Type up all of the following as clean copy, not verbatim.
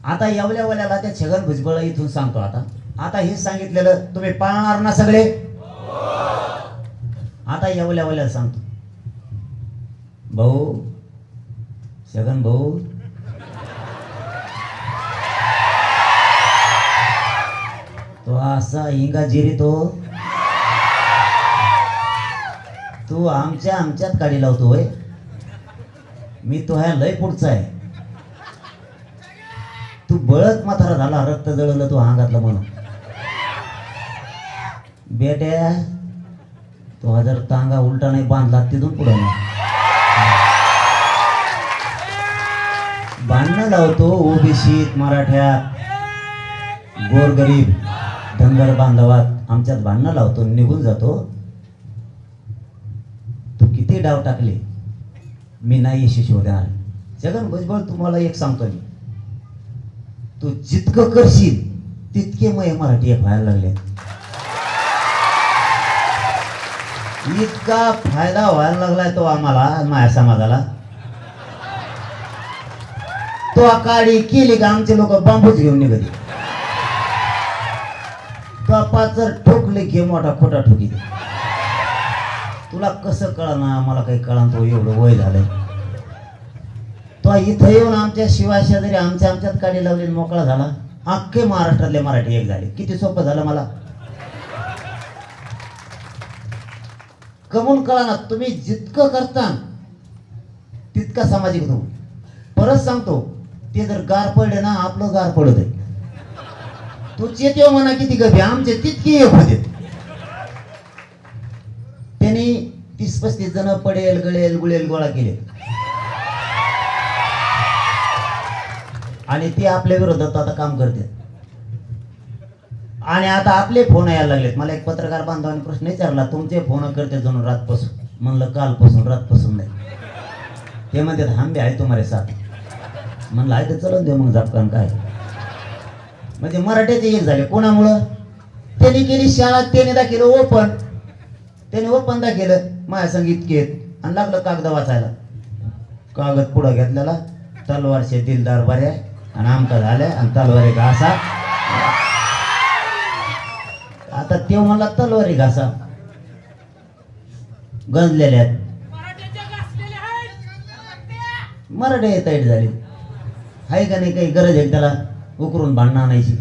आता येवल्यावाल्याला त्या छगन भुजबळ इथून सांगतो. आता हेच सांगितलेलं तुम्ही पाळणार ना सगळे. आता येवल्यावाल्याला सांगतो, भाऊ छगन भाऊ, तो असा इंगाजिरी तू आमच्यात काढी लावतो होय. मी तो ह्या लय पुढचा आहे. तू बळत म्हातारा झाला, रक्त जळलं तू अंगातलं म्हणून. बेट्या तो जर तांगा उलटा नाही बांधला तिथून पुढे नाही. भांडणं लावतो ओबीसीत, मराठ्यात, गोरगरीब, धनगर बांधवात आमच्यात भांडणं लावतो, निघून जातो. तू किती डाव टाकले मी नाही यशस्वी होणार. छगन भुजबळ तुम्हाला एक सांगतो मी, तू जितकं करशील तितके मराठी एक व्हायला लागले. इतका फायदा व्हायला लागलाय तो आम्हाला, माझ्या समाजाला. तो आकाडी केली का आमचे लोक बांबूच घेऊन निघते. तो पाचर ठोकले की मोठा खोटा ठोकी. तुला कसं कळना, मला काही कळना, तो एवढं वय झालंय. तो इथं येऊन आमच्या शिवाय शेजारी आमच्यात काडी लावली, मोकळा झाला. अख्खे महाराष्ट्रातले मराठी एक झाले. किती सोपं झालं मला. कमून कळा ना, तुम्ही जितकं करता तितका सामाजिक होतो. परत सांगतो, ते जर गार पडले ना आपलं गार पडत आहे. तू चेतेव म्हणा किती गभी, आमचे तितकी एक होते. त्यांनी 30-35 जण पडेल गळेल गुळेल गोळा केले आणि ते आपल्या विरोधात आता काम करते. आणि आता आपले फोन यायला लागलेत. मला एक पत्रकार बांधवाने प्रश्न विचारला, तुमचे फोन करते जणू रातपासून. म्हणलं कालपासून, रातपासून नाही. ते म्हणतात हम भी आहे तुम्हारे साथ. म्हणलं आहे तर चलून दे मग जापकान काय. म्हणजे मराठ्याचे एक झाले. कोणामुळं? त्यांनी केली शाळा, त्याने दाखवलं ओपन. त्याने ओपन दाखवलं माझ्या संग इतकेत आणि लागलं कागद वाचायला. कागद पुढं घेतलेला, तलवारचे दिलदार बऱ्या आणि आमका झाल्या आणि तलवारी घासा. आता ते म्हणला तलवारी घासा गंजलेल्या मराठे तैट झाली. आहे का नाही काही गरज आहे त्याला उकरून भांडणं आणायची.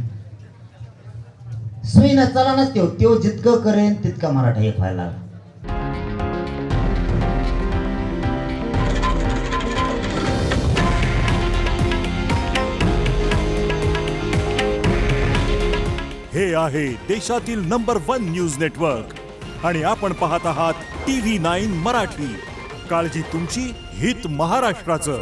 सुईना चला नसते. तो जितकं करेन तितका मराठा एक व्हायला लागला. हे आहे देशातील नंबर 1 न्यूज नेटवर्क आणि आपण पाहत आहात TV9 मराठी. काळजी तुमची, हित महाराष्ट्राचं.